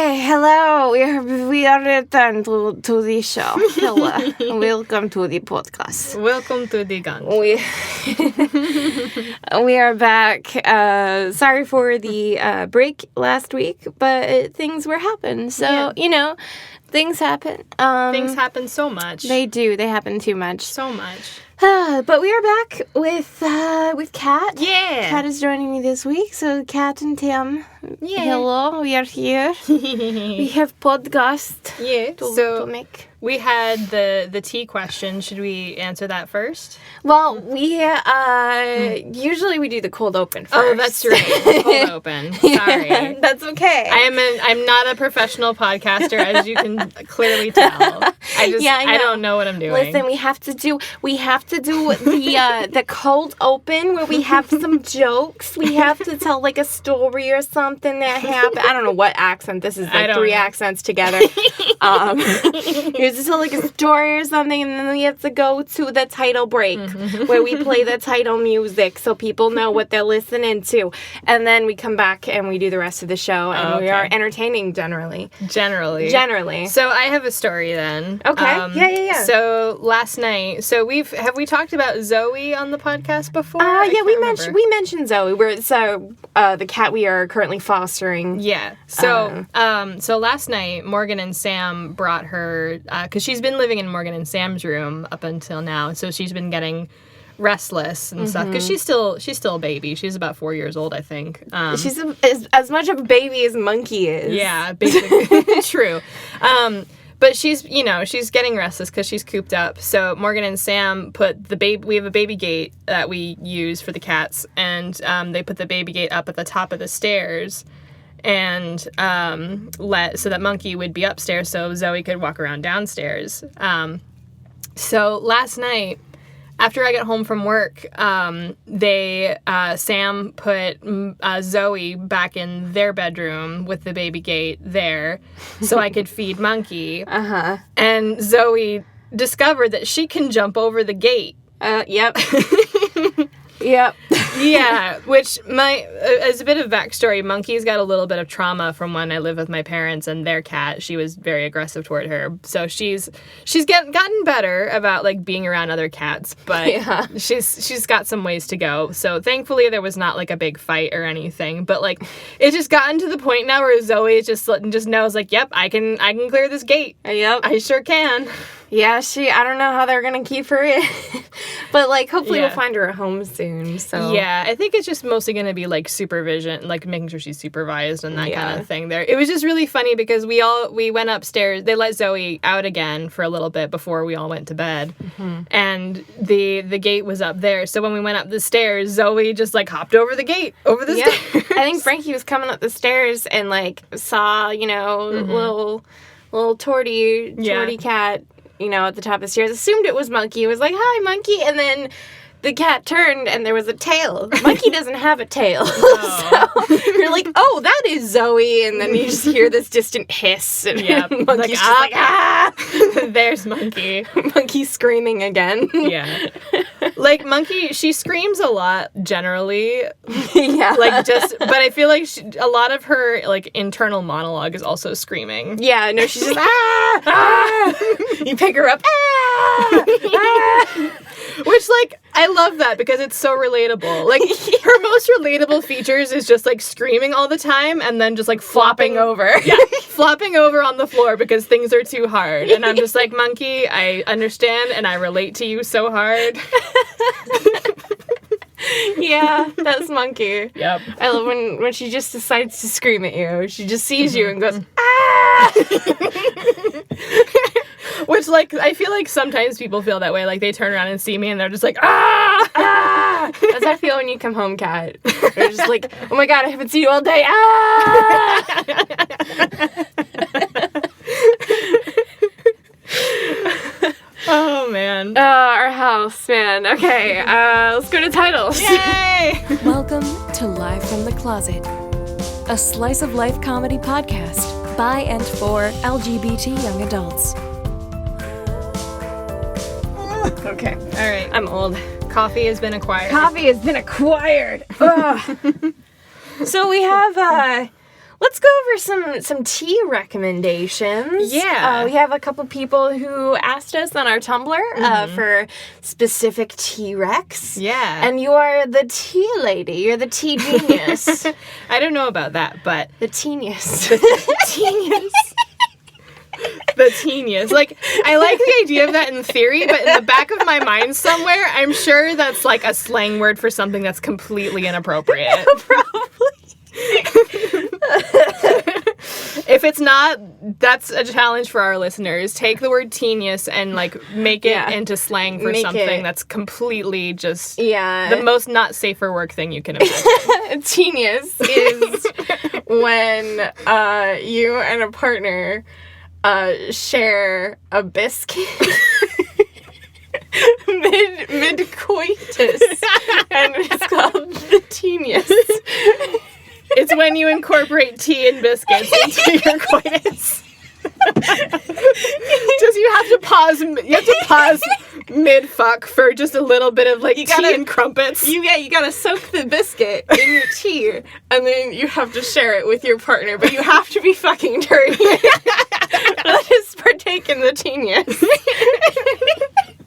Okay, hello. We are returned to the show. Hello. Welcome to the podcast. Welcome to the gun. We are back. Sorry for the break last week, but things were happening. So, things happen. Things happen so much. They do. They happen too much. So much. But we are back with Kat. Yeah. Kat is joining me this week. So Kat and Tim, hello. We are here. We have podcast. Yeah. To make. We had the tea question. Should we answer that first? Well, we usually we do the cold open first. Oh, that's right. Cold open. Sorry. That's okay. I'm not a professional podcaster, as you can clearly tell. I don't know what I'm doing. Listen, we have to do the cold open where we have some jokes. We have to tell like a story or something that happened. I don't know what accent this is. Like three accents together. You have to tell like a story or something, and then we have to go to the title break where we play the title music so people know what they're listening to, and then we come back and we do the rest of the show, and we are entertaining generally. So I have a story then. Okay. Yeah. So last night, have we talked about Zoe on the podcast before? We mentioned Zoe. It's the cat we are currently fostering. Yeah. So last night Morgan and Sam brought her because she's been living in Morgan and Sam's room up until now, so she's been getting restless and stuff because she's still a baby. She's about 4 years old, I think. She's as much of a baby as Monkey is. Yeah, basically. True. But she's getting restless because she's cooped up. So Morgan and Sam we have a baby gate that we use for the cats, and they put the baby gate up at the top of the stairs, and so that Monkey would be upstairs so Zoe could walk around downstairs. So last night, after I got home from work, Sam put Zoe back in their bedroom with the baby gate there so I could feed Monkey. And Zoe discovered that she can jump over the gate. Yep. Yep. Yeah, which as a bit of backstory, Monkey's got a little bit of trauma from when I lived with my parents and their cat. She was very aggressive toward her, so she's gotten better about like being around other cats, but she's got some ways to go. So thankfully there was not like a big fight or anything, but like it's just gotten to the point now where Zoe just knows like, yep, I can clear this gate. Yep, I sure can. Yeah, I don't know how they're gonna keep her in, but like hopefully we'll find her a home soon. So yeah, I think it's just mostly gonna be like supervision, like making sure she's supervised and that kind of thing. There, it was just really funny because we went upstairs. They let Zoe out again for a little bit before we all went to bed, and the gate was up there. So when we went up the stairs, Zoe just like hopped over the gate over the stairs. I think Frankie was coming up the stairs and like saw little torty cat. At the top of the stairs, assumed it was Monkey, was like, hi, Monkey, and then the cat turned and there was a tail. Monkey doesn't have a tail. So you're like, oh, that is Zoe, and then you just hear this distant hiss, and Monkey's just like, ah! There's Monkey. Monkey screaming again. Yeah. Like, Monkey, she screams a lot, generally. Yeah. But I feel like a lot of her, like, internal monologue is also screaming. Yeah, no, she's just, ah! You pick her up, ah! Which, like, I love that because it's so relatable. Like, her most relatable features is just, like, screaming all the time and then just, like, flopping over. Yeah, flopping over on the floor because things are too hard. And I'm just like, Monkey, I understand and I relate to you so hard. Yeah, that's Monkey. Yep. I love when she just decides to scream at you. She just sees you and goes, ah! Which, like, I feel like sometimes people feel that way. Like, they turn around and see me and they're just like, ah! Ah! That's how I feel when you come home, Kat. They're just like, oh my god, I haven't seen you all day. Ah! Oh, man. Our house, man. Okay, let's go to titles. Yay! Welcome to Live from the Closet, a slice of life comedy podcast by and for LGBT young adults. Okay. All right. I'm old. Coffee has been acquired. Ugh. So we have let's go over some tea recommendations. Yeah. We have a couple people who asked us on our Tumblr for specific tea recs. Yeah. And you are the tea lady. You're the tea genius. I don't know about that, but... The teenius. The teenius. Like, I like the idea of that in theory, but in the back of my mind somewhere, I'm sure that's like a slang word for something that's completely inappropriate. Probably. If it's not, that's a challenge for our listeners. Take the word teenius and like make it into slang for something that's completely just the most not safe for work thing you can imagine. Teenius is when you and a partner share a biscuit mid coitus, and it's called the teenius. It's when you incorporate tea and biscuits into your coitus. Just you have to pause mid fuck for just a little bit of like tea and crumpets. You gotta soak the biscuit in your tea, and then you have to share it with your partner, but you have to be fucking during it. Let us partake in the teenius.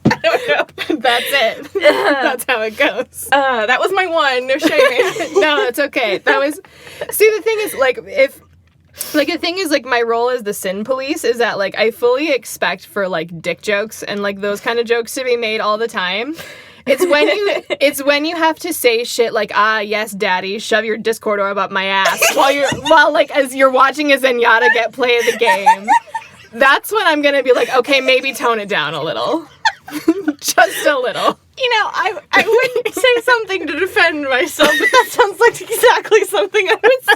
I don't know. That's it. That's how it goes. That was my one. No shaming. No, it's okay. That was... See, the thing is, like, my role as the sin police is that, like, I fully expect for, like, dick jokes and, like, those kind of jokes to be made all the time. It's when you have to say shit like, yes, daddy, shove your Discord orb up my ass while as you're watching a Zenyatta get play of the game. That's when I'm gonna be like, okay, maybe tone it down a little. Just a little. You know, I wouldn't say something to defend myself, but that sounds like exactly something I would say.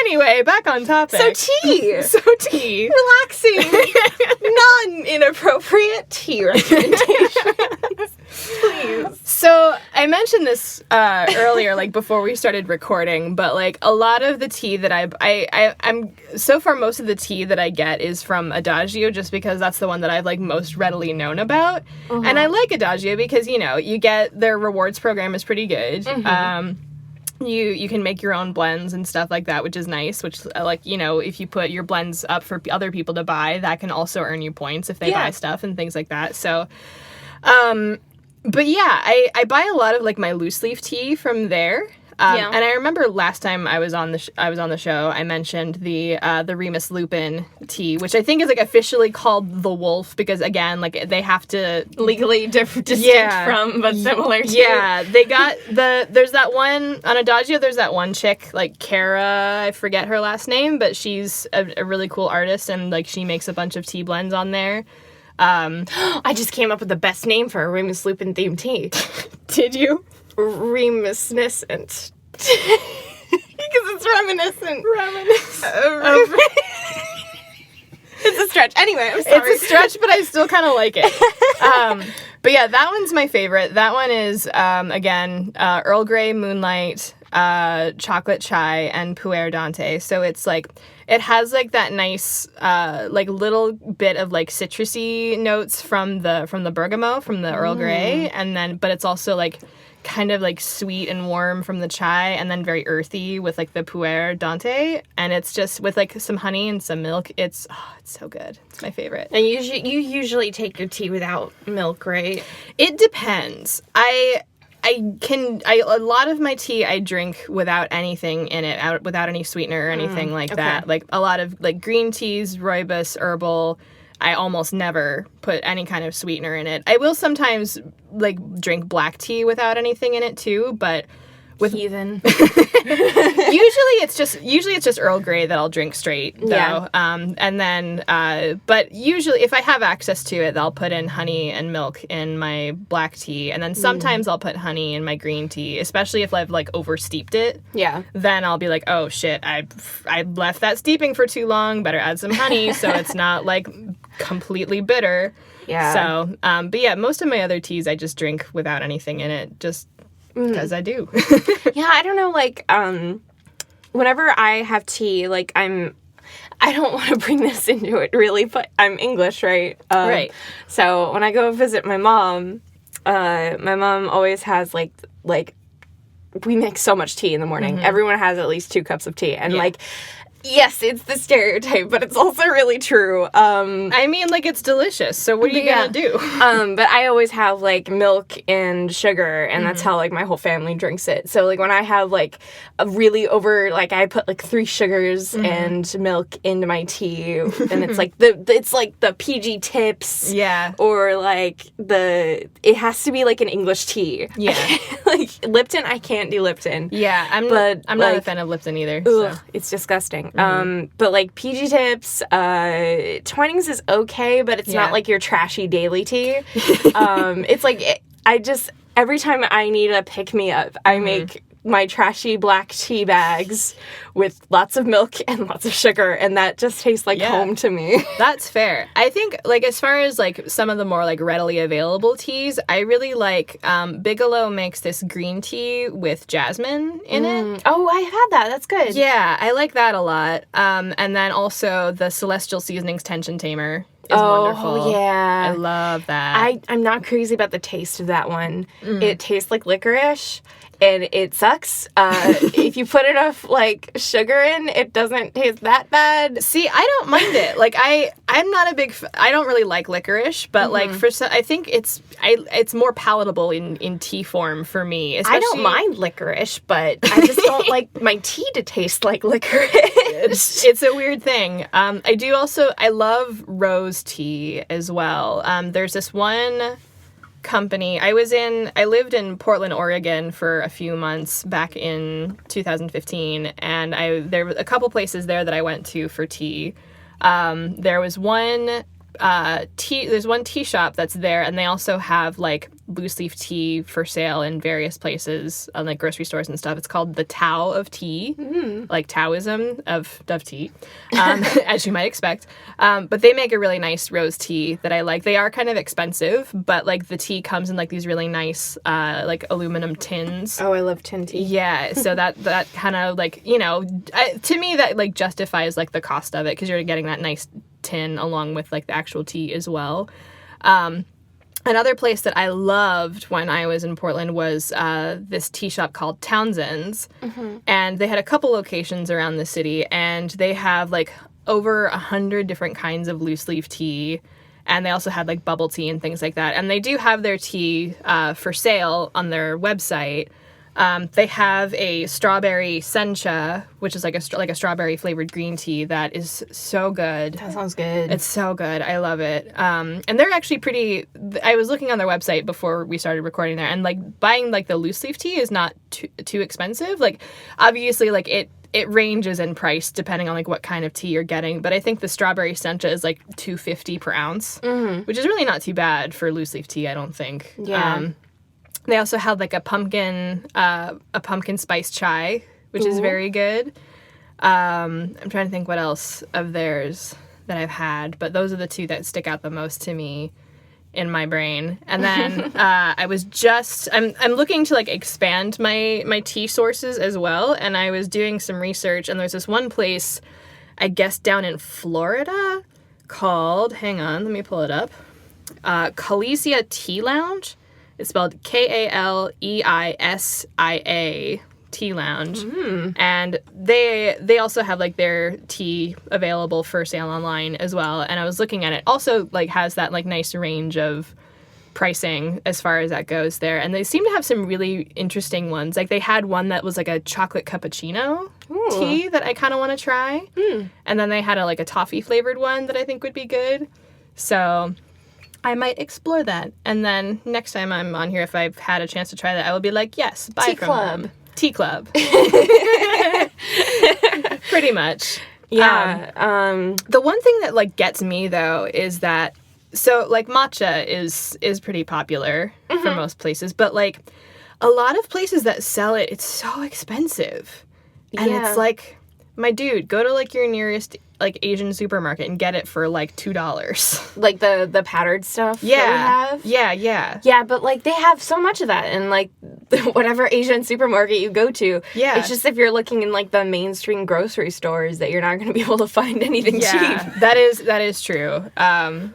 Anyway, back on topic. So tea. Relaxing. Non-inappropriate tea recommendations. Please. So, I mentioned this earlier, like, before we started recording, but, like, a lot of the tea that I'm so far, most of the tea that I get is from Adagio, just because that's the one that I've, like, most readily known about. Uh-huh. And I like Adagio because, you know, you get their rewards program is pretty good. Mm-hmm. You can make your own blends and stuff like that, which is nice, which, like, you know, if you put your blends up for other people to buy, that can also earn you points if they buy stuff and things like that. So, but yeah, I buy a lot of, like, my loose leaf tea from there. And I remember last time I was on the show, I mentioned the Remus Lupin tea, which I think is, like, officially called the Wolf because, again, like, they have to legally distinct from, but similar to. Yeah, they got there's that one on Adagio. There's that one chick, like Kara, I forget her last name, but she's a really cool artist, and, like, she makes a bunch of tea blends on there. I just came up with the best name for a Remus Lupin themed tea. Did you? Remusniscent. Because it's reminiscent. It's a stretch. Anyway, I'm sorry. It's a stretch, but I still kind of like it. But yeah, that one's my favorite. That one is, again, Earl Grey, Moonlight, chocolate chai, and Puer Dante. So it's like, it has like that nice, like little bit of like citrusy notes from the bergamot, from the Earl Grey, and then, but it's also like kind of like sweet and warm from the chai, and then very earthy with like the Puer Dante, and it's just with like some honey and some milk. It's so good. It's my favorite. And you usually take your tea without milk, right? It depends. A lot of my tea I drink without anything in it, without any sweetener or anything like that. Like a lot of like green teas, rooibos, herbal, I almost never put any kind of sweetener in it. I will sometimes like drink black tea without anything in it too, but with heathen. usually it's just Earl Grey that I'll drink straight though. Yeah. And then but usually if I have access to it, I'll put in honey and milk in my black tea, and then sometimes I'll put honey in my green tea, especially if I've like oversteeped it. Yeah. Then I'll be like, oh shit, I left that steeping for too long, better add some honey so it's not like completely bitter. Yeah. So but yeah, most of my other teas I just drink without anything in it, just because I do. Yeah, I don't know, like, whenever I have tea, like, I don't want to bring this into it, really, but I'm English, right? Right. So when I go visit my mom always has, like we make so much tea in the morning. Everyone has at least 2 cups of tea. And, like, yes, it's the stereotype, but it's also really true. I mean, like, it's delicious, so what are you gonna do? But I always have, like, milk and sugar, and that's how, like, my whole family drinks it. So, like, when I have, like, a really I put, like, 3 sugars and milk into my tea, and it's, like, the PG tips. Yeah. Or, like, it has to be, like, an English tea. Yeah. Like, Lipton, I can't do Lipton. Yeah, I'm not a fan of Lipton either. Ugh, it's disgusting. But, like, PG tips, Twinings is okay, but it's not, like, your trashy daily tea. It's, like, every time I need a pick-me-up, I make my trashy black tea bags with lots of milk and lots of sugar, and that just tastes like home to me. That's fair. I think, like, as far as, like, some of the more, like, readily available teas, I really like, Bigelow makes this green tea with jasmine in it. Oh, I've had that. That's good. Yeah, I like that a lot. And then also the Celestial Seasonings Tension Tamer is wonderful. Oh, yeah. I love that. I'm not crazy about the taste of that one. It tastes like licorice, and it sucks. If you put enough, like, sugar in, it doesn't taste that bad. See, I don't mind it. Like, I'm not a big... I don't really like licorice, but, like, I think it's more palatable in tea form for me. I don't mind licorice, but I just don't like my tea to taste like licorice. It's a weird thing. I love rose tea as well. There's this one company. I lived in Portland, Oregon for a few months back in 2015, and there were a couple places there that I went to for tea. There was one there's one tea shop that's there, and they also have, like, loose leaf tea for sale in various places, like grocery stores and stuff. It's called the Tao of Tea, like Taoism of tea, as you might expect. But they make a really nice rose tea that I like. They are kind of expensive, but, like, the tea comes in, like, these really nice, like, aluminum tins. Oh, I love tin tea. Yeah, so that kind of, like, you know, to me that, like, justifies, like, the cost of it, because you're getting that nice tin along with, like, the actual tea as well. Another place that I loved when I was in Portland was this tea shop called Townsend's, and they had a couple locations around the city, and they have, like, over 100 different kinds of loose leaf tea, and they also had, like, bubble tea and things like that, and they do have their tea for sale on their website. They have a strawberry sencha, which is like a strawberry flavored green tea that is so good. That sounds good. It's so good. I love it. And they're actually pretty... I was looking on their website before we started recording there, and, like, buying, like, the loose leaf tea is not too expensive. Like, obviously, like, it ranges in price depending on, like, what kind of tea you're getting, but I think the strawberry sencha is, like, $2.50 per ounce, which is really not too bad for loose leaf tea, I don't think. Yeah. They also have, like, a pumpkin spice chai, which is very good. I'm trying to think what else of theirs that I've had, but those are the two that stick out the most to me in my brain. And then I'm looking to, like, expand my tea sources as well, and I was doing some research, and there's this one place, I guess down in Florida, called, hang on, let me pull it up, Kalesia Tea Lounge. It's spelled Kaleisia Tea Lounge. And they also have, like, their tea available for sale online as well. And I was looking at it. Also, like, has that, like, nice range of pricing as far as that goes there. And they seem to have some really interesting ones. Like, they had one that was, like, a chocolate cappuccino tea that I kind of want to try. And then they had a toffee flavored one that I think would be good. So I might explore that. And then next time I'm on here, if I've had a chance to try that, I will be like, yes, buy Tea from club. them. Tea club. Pretty much. Yeah. The one thing that, like, gets me, though, is that, so, like, matcha is pretty popular for most places, but, like, a lot of places that sell it, it's so expensive. And it's, like, my dude, go to like your nearest like Asian supermarket and get it for like $2. Like the powdered stuff Yeah. that we have? Yeah. Yeah, but like they have so much of that in like whatever Asian supermarket you go to. Yeah. It's just if you're looking in like the mainstream grocery stores that you're not going to be able to find anything cheap. That is true.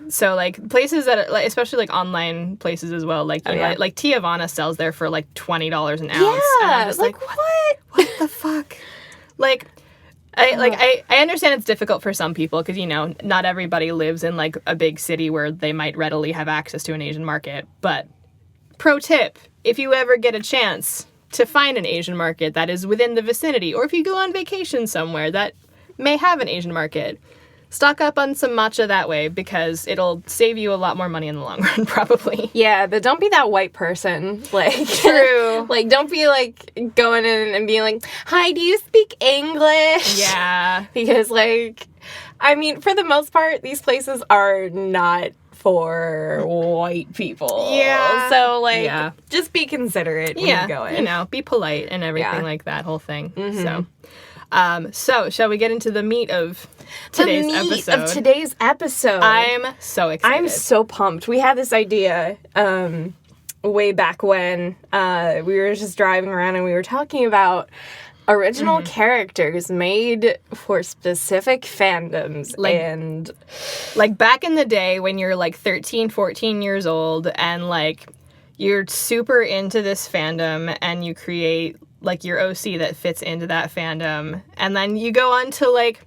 So like places that are, like, especially like online places as well, like like Tiavana sells there for like $20 an ounce. Yeah, and I'm just like what the fuck? Like I understand it's difficult for some people because, you know, not everybody lives in like a big city where they might readily have access to an Asian market. But pro tip, if you ever get a chance to find an Asian market that is within the vicinity, or if you go on vacation somewhere that may have an Asian market, stock up on some matcha that way because it'll save you a lot more money in the long run, probably. Yeah, but don't be that white person. Like, True. Like, don't be like going in and being like, "Hi, do you speak English?" Yeah. Because like, I mean, for the most part, these places are not for white people. Yeah. So like, just be considerate when you go in. You know, be polite and everything like that whole thing. Mm-hmm. So shall we get into the meat of today's episode? I'm so excited. I'm so pumped. We had this idea way back when we were just driving around and we were talking about original characters made for specific fandoms. And like back in the day when you're like 13, 14 years old and like you're super into this fandom and you create like your OC that fits into that fandom, and then you go on to like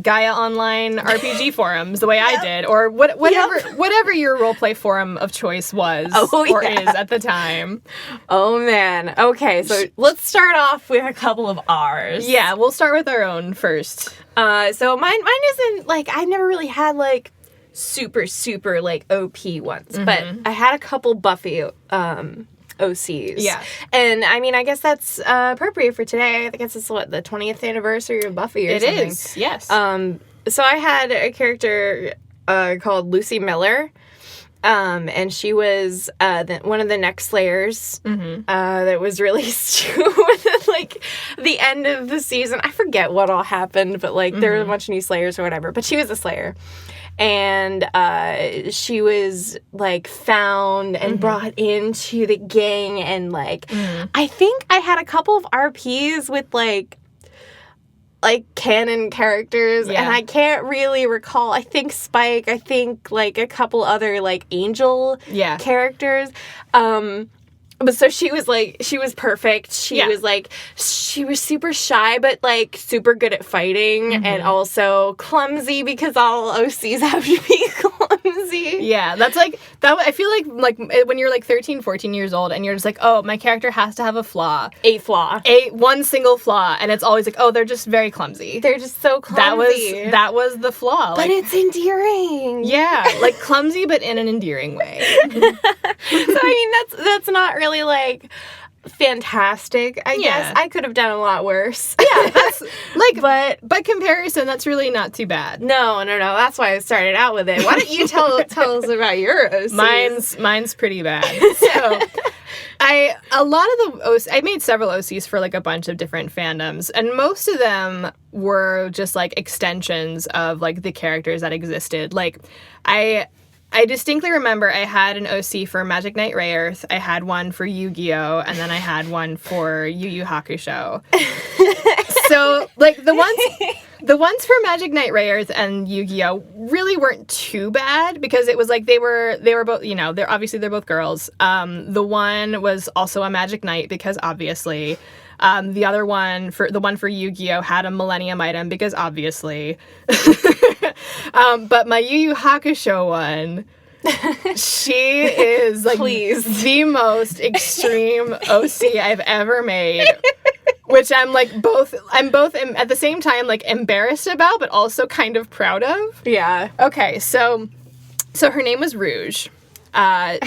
Gaia Online RPG forums the way I did, or whatever your roleplay forum of choice was or is at the time. Oh man. Okay, so let's start off with a couple of ours. Yeah, we'll start with our own first. So mine isn't like, I never really had like super like OP ones, but I had a couple Buffy OCs. Yeah. And I mean, I guess that's appropriate for today. I guess it's the 20th anniversary of Buffy or something. It is, yes. So I had a character called Lucy Miller. And she was one of the neck slayers that was released with like the end of the season. I forget what all happened, but like there were a bunch of new slayers or whatever. But she was a slayer. And she was like found and brought into the gang, and like I think I had a couple of RPs with like canon characters, and I can't really recall. I think Spike, I think like a couple other like angel characters. But so she was perfect. She was super shy, but like super good at fighting, and also clumsy because all OCs have to be clumsy. Yeah, that's like that. I feel like when you're like 13, 14 years old and you're just like, oh, my character has to have a flaw. One single flaw, and it's always like, oh, they're just very clumsy. They're just so clumsy. That was the flaw. But it's endearing. Yeah, like clumsy but in an endearing way. So I mean that's not really like fantastic. I guess I could have done a lot worse. Yeah, that's like, but by comparison, that's really not too bad. No. That's why I started out with it. Why don't you tell us about your OCs? Mine's pretty bad. So I made several OCs for like a bunch of different fandoms, and most of them were just like extensions of like the characters that existed. Like I distinctly remember I had an OC for Magic Knight Rayearth, I had one for Yu-Gi-Oh!, and then I had one for Yu Yu Hakusho. So, like, the ones for Magic Knight Rayearth and Yu-Gi-Oh! Really weren't too bad, because it was like they were both, you know, they're both girls. The one was also a Magic Knight, because obviously. The other one, the one for Yu-Gi-Oh! Had a Millennium item, because obviously. But my Yu Yu Hakusho one, she is like the most extreme OC I've ever made. Which I'm both at the same time like embarrassed about, but also kind of proud of. Yeah. Okay, so her name was Rouge. Her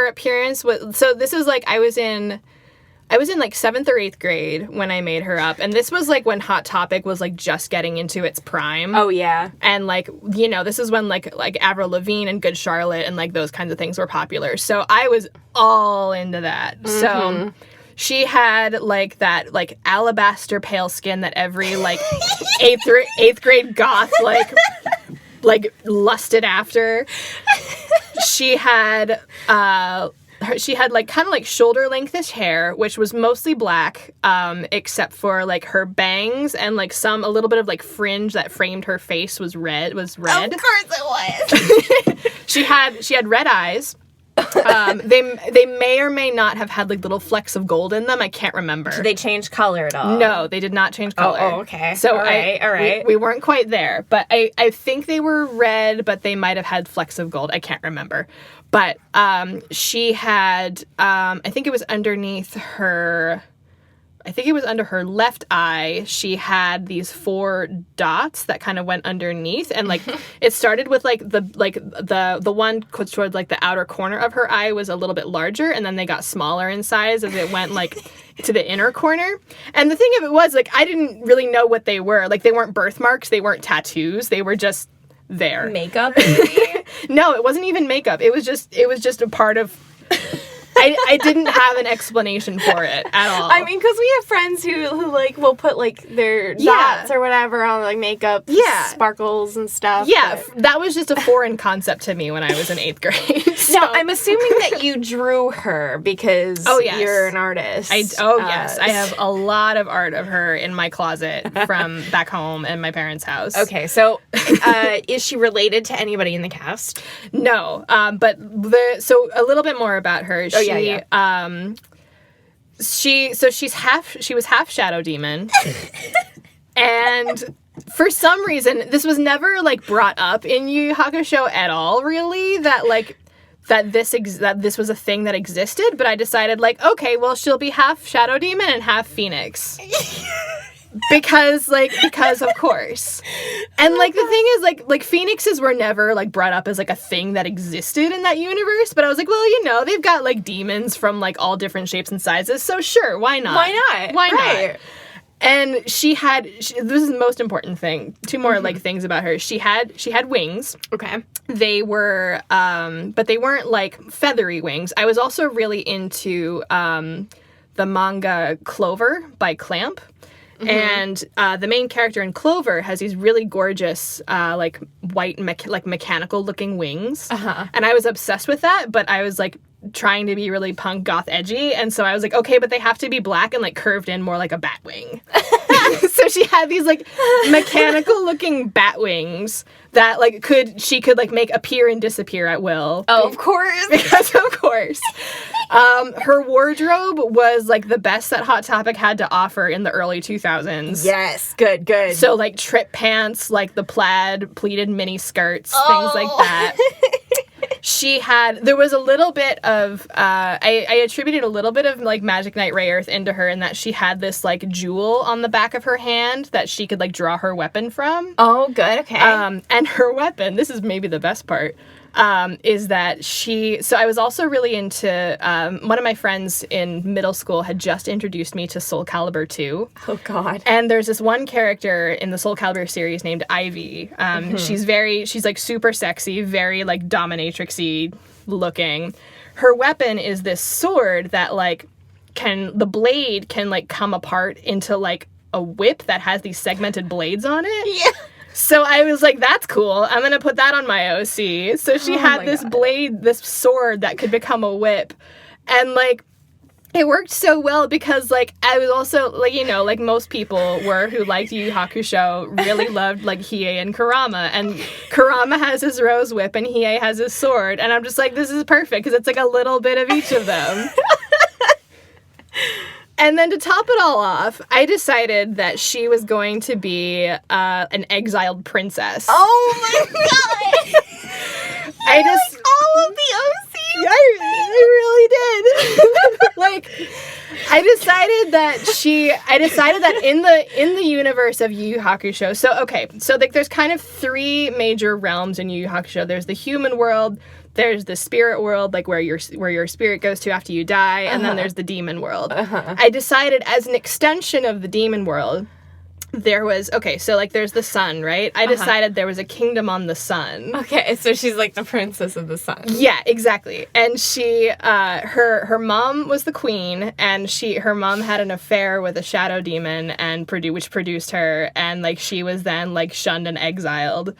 appearance was, so this is like I was in like 7th or 8th grade when I made her up. And this was like when Hot Topic was like just getting into its prime. Oh, yeah. And like, you know, this is when like Avril Lavigne and Good Charlotte and like those kinds of things were popular. So I was all into that. So She had, like, that, like, alabaster pale skin that every, like, eighth grade goth, like, lusted after. She had, like, kind of, like, shoulder-lengthish hair, which was mostly black, except for, like, her bangs and, like, a little bit of, like, fringe that framed her face was red. Of course it was. She had red eyes. They may or may not have had, like, little flecks of gold in them. I can't remember. Did they change color at all? No, they did not change color. Oh, okay. So all right. We weren't quite there, but I think they were red, but they might have had flecks of gold. I can't remember. But she had, I think it was under her left eye, she had these 4 dots that kind of went underneath, and, like, it started with, like, the one towards, like, the outer corner of her eye was a little bit larger, and then they got smaller in size as it went, like, to the inner corner. And the thing of it was, like, I didn't really know what they were. Like, they weren't birthmarks, they weren't tattoos, they were just there. Makeup, maybe? No, it wasn't even makeup. It was just a part of... I didn't have an explanation for it at all. I mean, because we have friends who like, will put, like, their dots or whatever on, like, makeup, sparkles and stuff. Yeah, that was just a foreign concept to me when I was in 8th grade. So. Now, I'm assuming that you drew her because you're an artist. Yes. I have a lot of art of her in my closet from back home in my parents' house. Okay, so is she related to anybody in the cast? No, but so a little bit more about her. She was half shadow demon. And for some reason, this was never, like, brought up in Yu Yu Hakusho at all, really, that this was a thing that existed, but I decided, like, okay, well, she'll be half shadow demon and half phoenix. Because of course. And, like, the thing is, like phoenixes were never, like, brought up as, like, a thing that existed in that universe, but I was like, well, you know, they've got, like, demons from, like, all different shapes and sizes, so sure, why not? Why not? And this is the most important thing. 2 more, like, things about her. She had wings. Okay. They were, but they weren't, like, feathery wings. I was also really into, the manga Clover by Clamp. And the main character in Clover has these really gorgeous, like, white, mechanical-looking wings. And I was obsessed with that, but I was, like, trying to be really punk goth edgy, and so I was like, okay, but they have to be black and, like, curved in more like a bat wing. So she had these, like, mechanical-looking bat wings that, like, she could like make appear and disappear at will. Oh, of course. Because of course. Her wardrobe was, like, the best that Hot Topic had to offer in the early 2000s. Yes, good. So, like, trip pants, like the plaid pleated mini skirts, things like that. There was a little bit of, I attributed a little bit of, like, Magic Knight Ray Earth into her in that she had this, like, jewel on the back of her hand that she could, like, draw her weapon from. Oh, good, okay. And her weapon, this is maybe the best part, is that so I was also really into, one of my friends in middle school had just introduced me to Soul Calibur 2. Oh, God. And there's this one character in the Soul Calibur series named Ivy. She's, like, super sexy, very, like, dominatrix-y looking. Her weapon is this sword that, like, the blade can, like, come apart into, like, a whip that has these segmented blades on it. Yeah. So I was like, that's cool. I'm going to put that on my OC. So she had this blade, this sword that could become a whip. And, like, it worked so well because, like, I was also, like, you know, like most people who liked Yu Yu Hakusho really loved, like, Hiei and Kurama. And Kurama has his rose whip and Hiei has his sword. And I'm just like, this is perfect because it's, like, a little bit of each of them. And then to top it all off, I decided that she was going to be an exiled princess. Oh my god! I just all of the OCs. I really did. Like, I decided that in the universe of Yu Yu Hakusho. So like, there's kind of 3 major realms in Yu Yu Hakusho. There's the human world. There's the spirit world, like where your spirit goes to after you die, and then there's the demon world. I decided, as an extension of the demon world, there was, okay, so, like, there's the sun, right? I decided there was a kingdom on the sun. Okay, so she's, like, the princess of the sun. Yeah, exactly. And she, her mom was the queen, and her mom had an affair with a shadow demon, which produced her, and, like, she was then, like, shunned and exiled,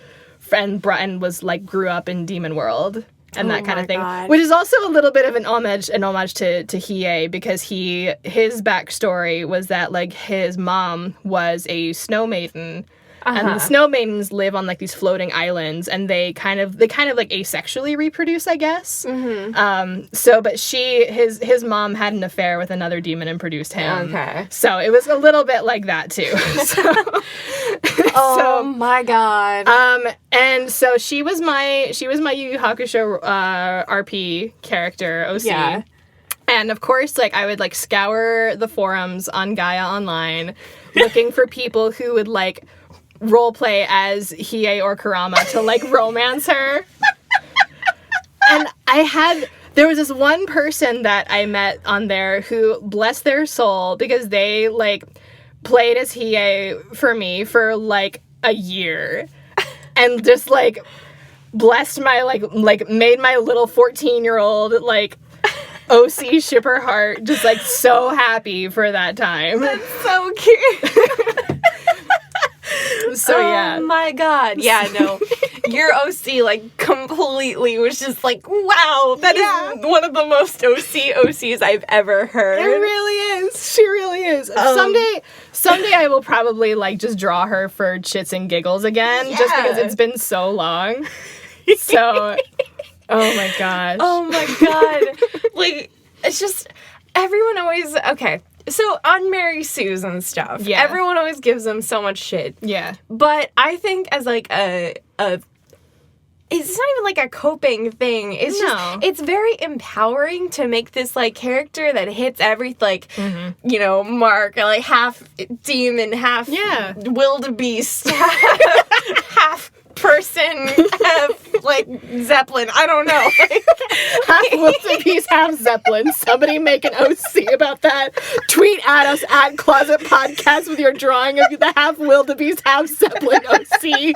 and was, like, grew up in demon world. And that kind of thing, which is also a little bit of an homage to Hiei, because his backstory was that, like, his mom was a snow maiden, and the snow maidens live on, like, these floating islands, and they kind of like asexually reproduce, I guess. But his mom had an affair with another demon and produced him. Okay. So it was a little bit like that too. Oh my god. And so she was my Yu Yu Hakusho RP character, OC. Yeah. And of course, like, I would, like, scour the forums on Gaia Online looking for people who would, like, roleplay as Hiei or Kurama to, like, romance her. And there was this one person that I met on there who, bless their soul, because they, like, played as Hiei for me for, like, a year. And just, like, blessed my, like made my little 14-year-old, like, OC shipper heart just, like, so happy for that time. That's so cute. So, yeah. Oh my god. Yeah, no. Your OC, like, completely was just like, wow, that is one of the most OCs I've ever heard. It really is. She really is. Someday I will probably, like, just draw her for shits and giggles again, just because it's been so long. So, oh my gosh. Oh my god. Like, it's just, everyone always, okay. So, on Mary Sue's and stuff, everyone always gives them so much shit. Yeah. But I think as, like, it's not even, like, a coping thing. It's just, it's very empowering to make this, like, character that hits every, like, you know, mark, like, half demon, half wildebeest, half person, half, like, Zeppelin. I don't know. Half wildebeest, half Zeppelin. Somebody make an OC about that. Tweet at us at Closet Podcast with your drawing of the half wildebeest, half Zeppelin OC.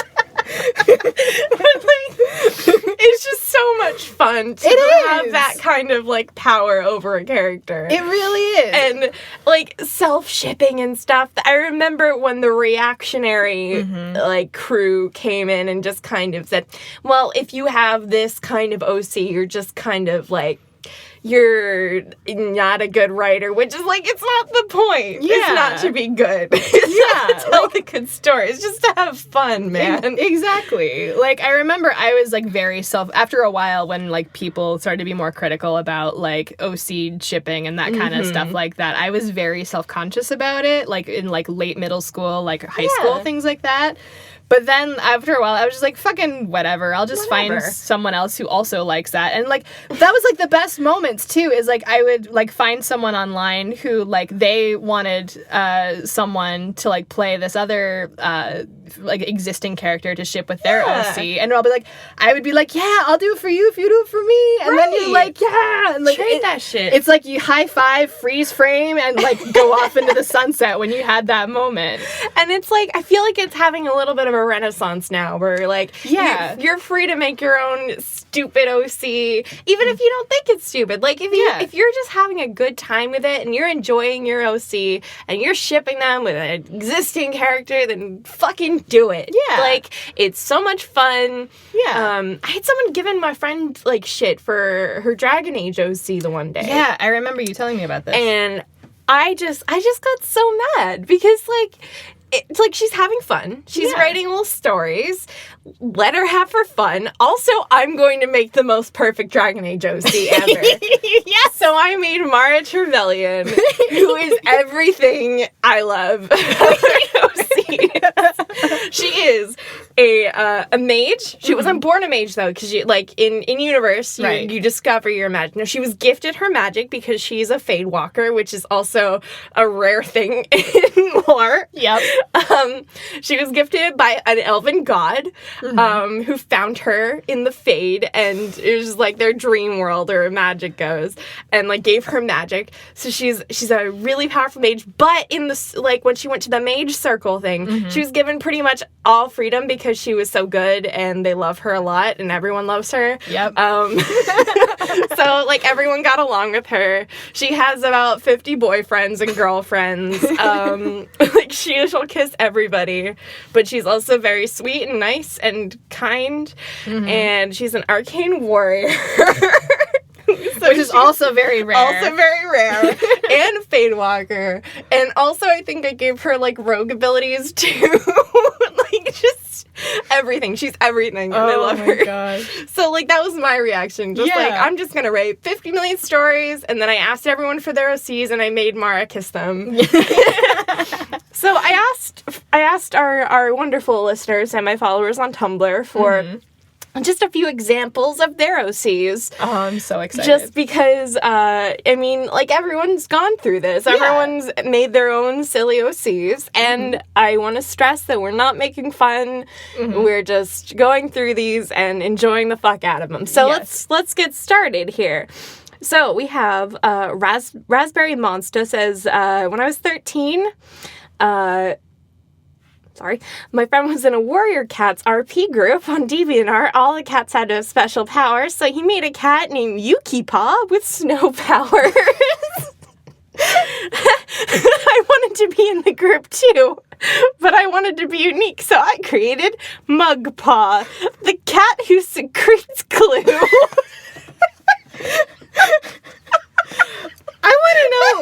It's just so much fun to have that kind of, like, power over a character. It really is. And, like, self-shipping and stuff. I remember when the reactionary, like, crew came in and just kind of said, well, if you have this kind of OC, you're just kind of, like, you're not a good writer, which is, like, it's not the point. Yeah. It's not to be good. It's not to tell a good story. It's just to have fun, man. Exactly. Like, I remember I was, like, after a while when, like, people started to be more critical about, like, OC shipping and that kind of stuff like that, I was very self-conscious about it, like, in, like, late middle school, like, high school, things like that. But then, after a while, I was just like, fucking whatever. I'll just find someone else who also likes that. And, like, that was, like, the best moments, too, is, like, I would, like, find someone online who, like, they wanted someone to, like, play this other, like, existing character to ship with their OC. And I would be like, yeah, I'll do it for you if you do it for me. And then you're like, yeah. And, like, trade that shit. It's like you high five, freeze frame, and, like, go off into the sunset when you had that moment. And it's, like, I feel like it's having a little bit of a renaissance now where, like, you're free to make your own stupid OC, even if you don't think it's stupid. Like, if you're just having a good time with it and you're enjoying your OC and you're shipping them with an existing character, then fucking do it. Yeah. Like, it's so much fun. Yeah. I had someone giving my friend, like, shit for her Dragon Age OC the one day. Yeah, I remember you telling me about this. And I just got so mad because, like, it's like she's having fun. She's writing little stories. Let her have her fun. Also, I'm going to make the most perfect Dragon Age OC ever. Yes. So I made Mara Trevelyan, who is everything I love. She is a mage. She wasn't born a mage, though, because in universe, you discover your magic. No, she was gifted her magic because she's a Fade Walker, which is also a rare thing in lore. Yep. She was gifted by an elven god who found her in the Fade, and it was like their dream world where magic goes, and like gave her magic. So she's a really powerful mage, but in the when she went to the mage circle thing, she was given pretty much all freedom because she was so good and they love her a lot and everyone loves her. Yep. So like everyone got along with her. She has about 50 boyfriends and girlfriends. Like she'll kiss everybody, but she's also very sweet and nice and kind, and she's an arcane warrior. Which is also very rare. Also very rare. And Fade Walker. And also I think I gave her like rogue abilities too. Like just everything. She's everything. And I love her. Oh my gosh. So like that was my reaction. Just like I'm just gonna write 50 million stories, and then I asked everyone for their OCs and I made Mara kiss them. So I asked our wonderful listeners and my followers on Tumblr for just a few examples of their OCs. Oh, I'm so excited. Just because, I mean, like, everyone's gone through this. Yeah. Everyone's made their own silly OCs. And I want to stress that we're not making fun. We're just going through these and enjoying the fuck out of them. So let's get started here. So we have Raspberry Monster says, when I was 13... my friend was in a Warrior Cats RP group on DeviantArt. All the cats had a special power, so he made a cat named Yuki Paw with snow powers. I wanted to be in the group too, but I wanted to be unique, so I created Mug Paw, the cat who secretes glue. I want to know...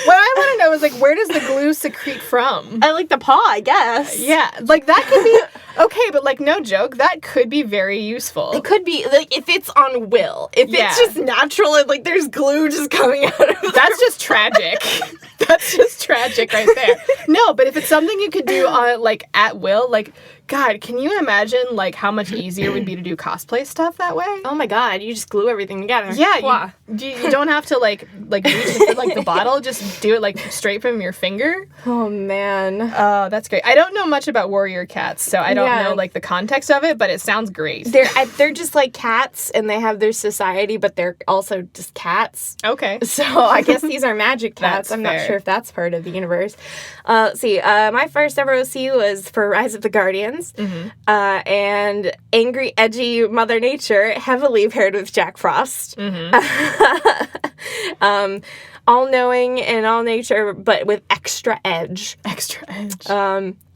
What I want to know is, like, where does the glue secrete from? I like the paw, I guess. Yeah, like, that could be... Okay, but, like, no joke, that could be very useful. It could be, like, if it's on will. If it's just natural and, like, there's glue just coming out of That's just tragic. That's just tragic right there. No, but if it's something you could do on, like, at will, like... God, can you imagine, like, how much easier it would be to do cosplay stuff that way? Oh my god, you just glue everything together. Yeah, you don't have to, like reach into, like, the bottle. Just do it, like, straight from your finger. Oh, man. Oh, that's great. I don't know much about Warrior Cats, so I don't know, like, the context of it, but it sounds great. They're just, like, cats, and they have their society, but they're also just cats. Okay. So I guess these are magic cats. I'm not sure if that's part of the universe. Let's see. My first ever OC was for Rise of the Guardians. And angry, edgy Mother Nature, heavily paired with Jack Frost. All-knowing and all-nature, but with extra edge. Extra edge.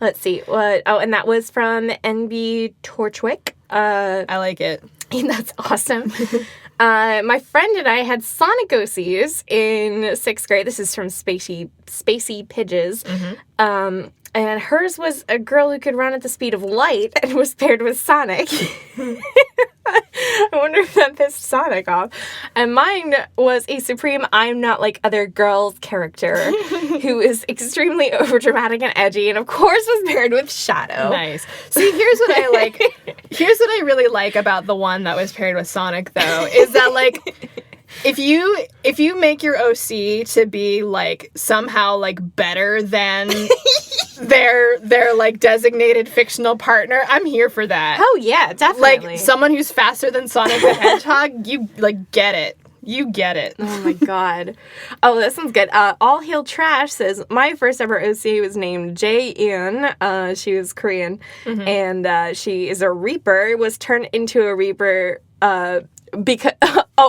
Let's see. And that was from NB Torchwick. I like it. And that's awesome. My friend and I had Sonic OCs in 6th grade. This is from Spacey Pidges. And hers was a girl who could run at the speed of light and was paired with Sonic. I wonder if that pissed Sonic off. And mine was a supreme I'm not like other girls character who is extremely overdramatic and edgy, and of course was paired with Shadow. Nice. See, here's what I like. Here's what I really like about the one that was paired with Sonic, though, is that, like... If you make your OC to be, like, somehow, like, better than their like, designated fictional partner, I'm here for that. Oh, yeah, definitely. Like, someone who's faster than Sonic the Hedgehog, you, like, get it. You get it. Oh, my God. Oh, this one's good. All Hail Trash says, my first ever OC was named Jae-in. She was Korean. And she is a Reaper, was turned into a Reaper, because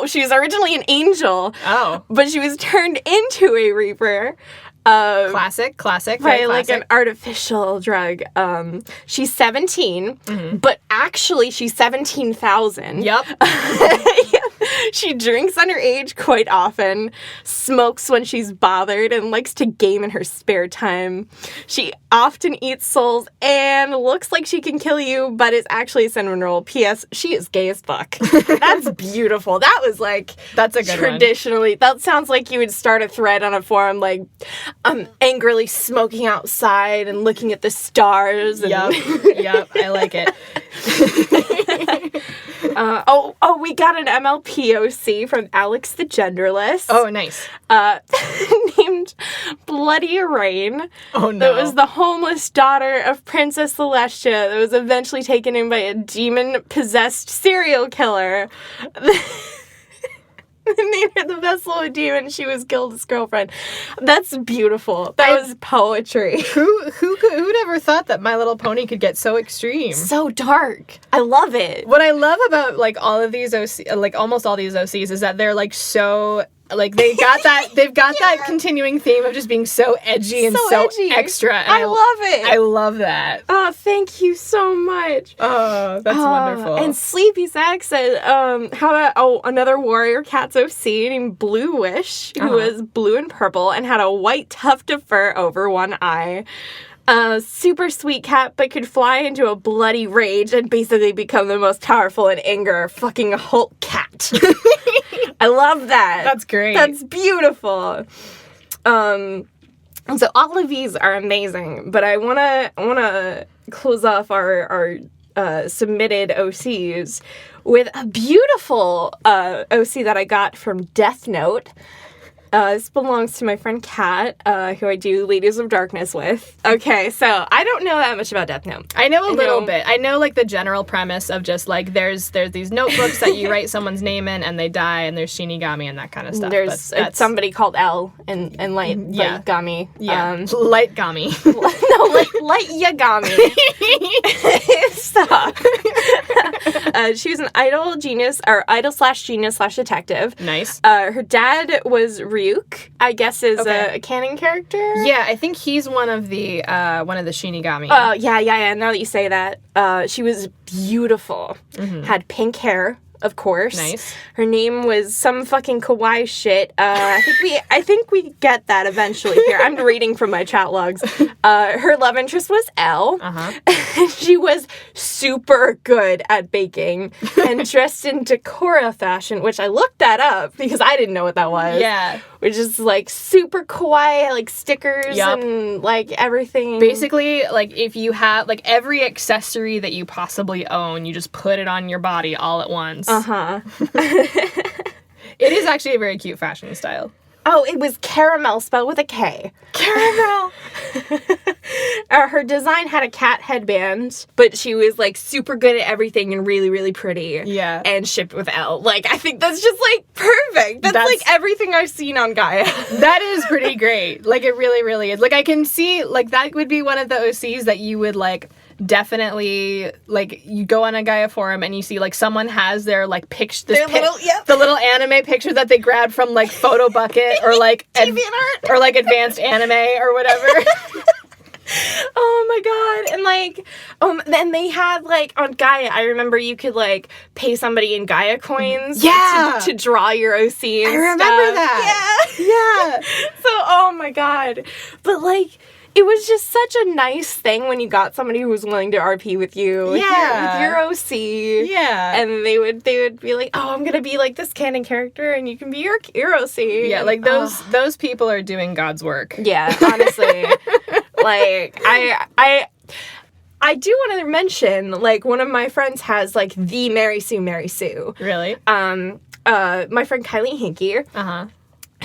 she was originally an angel. Oh. But she was turned into a Reaper. Classic. By like an artificial drug. She's 17, but actually she's 17,000. Yep. She drinks underage quite often, smokes when she's bothered, and likes to game in her spare time. She often eats souls and looks like she can kill you, but is actually a cinnamon roll. P.S. She is gay as fuck. That's beautiful. That was like... That's a good traditionally, one. That sounds like you would start a thread on a forum like, angrily smoking outside and looking at the stars. And Yep, I like it. We got an MLPOC from Alex the Genderless. Oh, nice. Named Bloody Rain. Oh, no. That was the homeless daughter of Princess Celestia that was eventually taken in by a demon-possessed serial killer. They made her the vessel of a demon. She was Gilda's girlfriend. That's beautiful. That was poetry. Who'd ever thought that My Little Pony could get so extreme? So dark. I love it. What I love about like all of these almost all these OCs is that they're like so like they've got that continuing theme of just being so edgy and so edgy. Extra. And I love it. I love that. Oh, thank you so much. Oh, that's wonderful. And Sleepy Zach said, how about another warrior cat's OC named Blue Wish, who was blue and purple and had a white tuft of fur over one eye. Super sweet cat, but could fly into a bloody rage and basically become the most powerful in anger, fucking Hulk cat. I love that. That's great. That's beautiful. So all of these are amazing, but I wanna close off our submitted OCs with a beautiful OC that I got from Death Note. This belongs to my friend Kat, who I do Ladies of Darkness with. Okay, so I don't know that much about Death Note. I know a little bit. I know, like, the general premise of just, like, there's these notebooks that you write someone's name in and they die, and there's Shinigami and that kind of stuff. There's somebody called L and Light Yagami. Yeah, Light Gami. No, Light Yagami. Stop. She was an idol /genius/detective. Nice. Her dad was Ryuk, I guess is a canon character. Yeah, I think he's one of the Shinigami. Oh, yeah. Now that you say that, she was beautiful. Mm-hmm. Had pink hair, of course. Nice. Her name was some fucking kawaii shit. I think we get that eventually here. I'm reading from my chat logs. Her love interest was Elle. Uh-huh. She was super good at baking and dressed in Decora fashion, which I looked that up because I didn't know what that was. Yeah. Which is like super kawaii, like stickers and like everything. Basically, like if you have like every accessory that you possibly own, you just put it on your body all at once. It is actually a very cute fashion style. Oh, it was caramel spelled with a K. Caramel! Her design had a cat headband, but she was, like, super good at everything and really, really pretty. Yeah. And shipped with L. Like, I think that's just, like, perfect. That's like, everything I've seen on Gaia. That is pretty great. Like, it really, really is. Like, I can see, like, that would be one of the OCs that you would, like, definitely, like, you go on a Gaia forum and you see, like, someone has their, like, the little anime picture that they grabbed from, like, Photo Bucket or, like, or, like, Advanced Anime or whatever. Oh my god. And like then they had like on Gaia, I remember you could like pay somebody in Gaia coins to draw your OC and I remember that. Yeah. So oh my god. But like it was just such a nice thing when you got somebody who was willing to RP with you. With your OC. Yeah. And they would be like, oh, I'm gonna be like this canon character and you can be your OC. Yeah, like those people are doing God's work. Yeah, honestly. Like, I do want to mention, like, one of my friends has, like, the Mary Sue. Really? My friend Kylie Hinkie,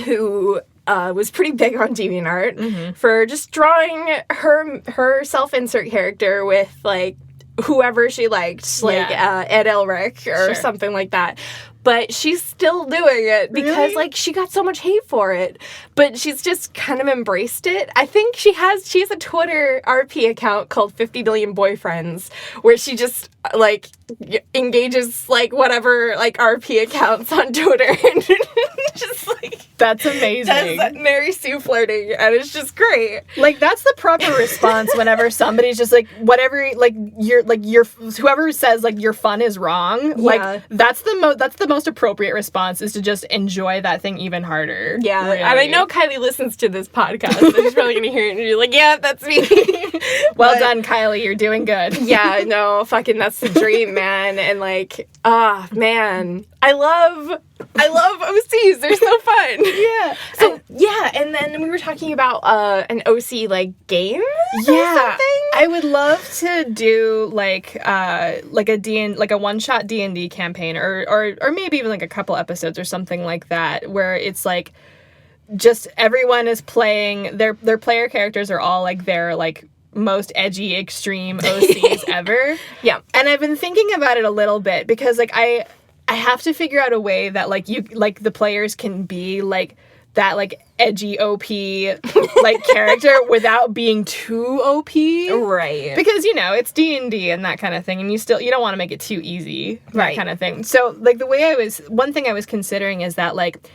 who was pretty big on DeviantArt for just drawing her self-insert character with, like, whoever she liked, like, Ed Elric or something like that. But she's still doing it because, like, she got so much hate for it. But she's just kind of embraced it. I think she has a Twitter RP account called 50 Billion Boyfriends, where she just, like, engages, like, whatever, like, RP accounts on Twitter. And just, like... That's amazing. Does Mary Sue flirting, and it's just great. Like, that's the proper response whenever somebody's just, like, whatever, like, your whoever says, like, your fun is wrong. Like, that's the most most appropriate response is to just enjoy that thing even harder. Yeah, really. and I know Kylie listens to this podcast, so she's probably gonna hear it and be like, yeah, that's me. Well done, Kylie, you're doing good. Yeah, no, fucking that's the dream, man. And like, man, I love OCs. They're so fun. Yeah. So and then we were talking about an OC like game. Or something. I would love to do like a a one-shot D&D campaign or maybe even like a couple episodes or something like that, where it's like just everyone is playing their player characters are all like their like most edgy extreme OCs ever. Yeah. And I've been thinking about it a little bit because like I have to figure out a way that like you like the players can be like that like edgy OP like character without being too OP. Right. Because, you know, it's D&D and that kind of thing, and you don't want to make it too easy, that Right. kind of thing. So, like, one thing I was considering is that, like,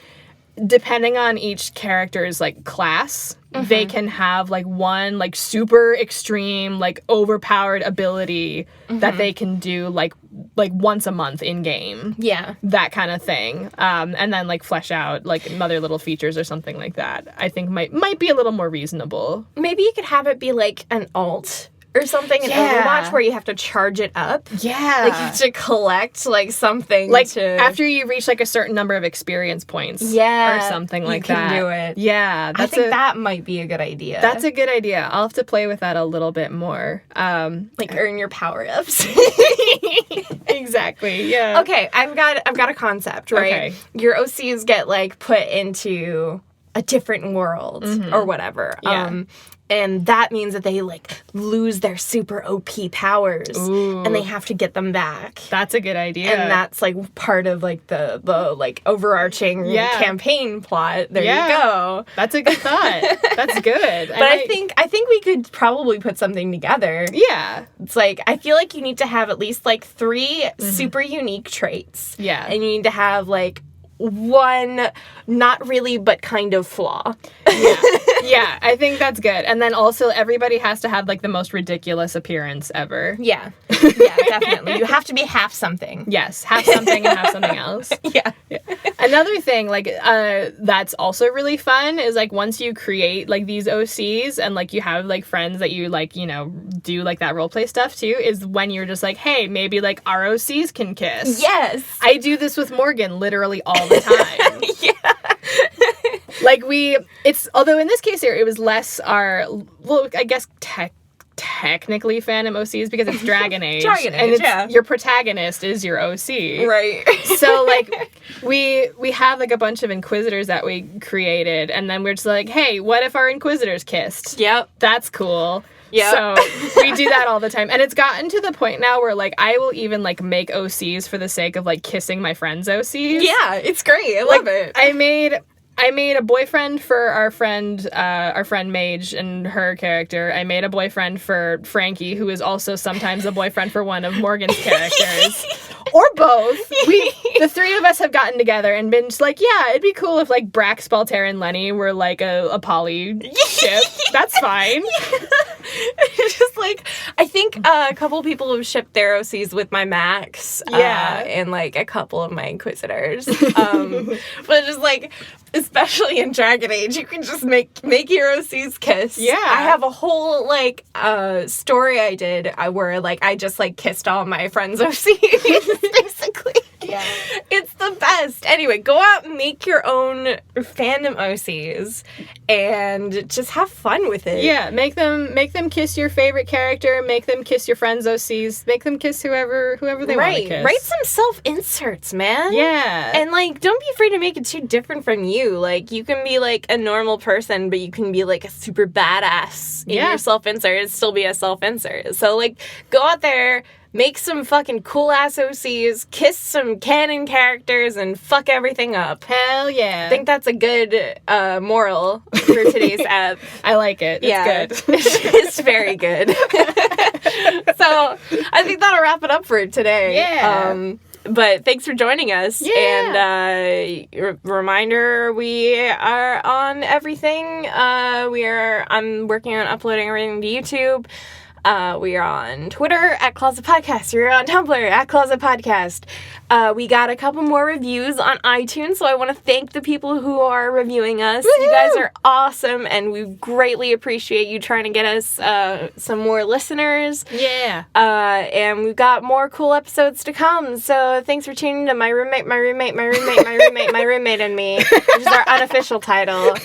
depending on each character's, like, class, they can have, like, one, like, super extreme, like, overpowered ability that they can do, like once a month in-game. Yeah. That kind of thing. And then, like, flesh out, like, other little features or something like that. I think might be a little more reasonable. Maybe you could have it be like an alt or something in Overwatch where you have to charge it up. Yeah. Like, you have to collect, like, something Like, to... after you reach, like, a certain number of experience points. Yeah. Or something like you that. can do it. Yeah. I think that might be a good idea. That's a good idea. I'll have to play with that a little bit more. Like, earn your power-ups. Exactly, yeah. Okay, I've got a concept, right? Okay. Your OCs get, like, put into a different world or whatever. Yeah. And that means that they, like, lose their super OP powers. Ooh. And they have to get them back. That's a good idea. And that's, like, part of, like, the like, overarching campaign plot. There you go. That's a good thought. That's good. But I think we could probably put something together. Yeah. It's like, I feel like you need to have at least, like, 3 super unique traits. Yeah. And you need to have, like, one not really but kind of flaw. Yeah, I think that's good. And then also everybody has to have like the most ridiculous appearance ever. Yeah, definitely. You have to be half something. Yes, have something and have something else. Yeah. Another thing, like, that's also really fun is, like, once you create, like, these OCs and, like, you have, like, friends that you, like, you know, do, like, that roleplay stuff, too, is when you're just like, hey, maybe, like, our OCs can kiss. Yes. I do this with Morgan literally all the time. Yeah. Like, although in this case here, it was less I guess technically Fandom OCs because it's Dragon Age. And your protagonist is your OC. Right. So, like, we have, like, a bunch of Inquisitors that we created, and then we're just like, hey, what if our Inquisitors kissed? Yep. That's cool. Yep. So we do that all the time. And it's gotten to the point now where, like, I will even, like, make OCs for the sake of, like, kissing my friends' OCs. Yeah, it's great. I love it. I made a boyfriend for our friend Mage and her character. I made a boyfriend for Frankie, who is also sometimes a boyfriend for one of Morgan's characters. Or both. The 3 of us have gotten together and been just like, yeah, it'd be cool if, like, Brack, Spalter, and Lenny were, like, a poly ship. That's fine. It's just, like, I think a couple people have shipped their OCs with my Max. And, like, a couple of my Inquisitors. But just, like, especially in Dragon Age, you can just make your OCs kiss. Yeah. I have a whole, like, story I did where, like, I just, like, kissed all my friends' OCs. Basically. Yeah. It's the best. Anyway, go out and make your own fandom OCs and just have fun with it. Yeah, make them kiss your favorite character, make them kiss your friends' OCs, make them kiss whoever they want to kiss. Write some self-inserts, man. Yeah. And, like, don't be afraid to make it too different from you. Like, you can be, like, a normal person, but you can be, like, a super badass in your self-insert and still be a self-insert. So, like, go out there, make some fucking cool-ass OCs, kiss some canon characters, and fuck everything up. Hell yeah. I think that's a good moral for today's app. I like it. It's good. It's very good. So, I think that'll wrap it up for today. Yeah. But thanks for joining us. Yeah. And reminder, we are on everything. I'm working on uploading everything to YouTube. We are on Twitter at Closet Podcast. We're on Tumblr at Closet Podcast. We got a couple more reviews on iTunes, so I want to thank the people who are reviewing us. Woo-hoo! You guys are awesome, and we greatly appreciate you trying to get us some more listeners. Yeah. And we've got more cool episodes to come, so thanks for tuning to My Roommate, My Roommate, My Roommate, My Roommate, My Roommate and Me, which is our unofficial title.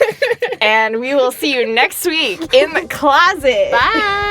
And we will see you next week in the closet. Bye!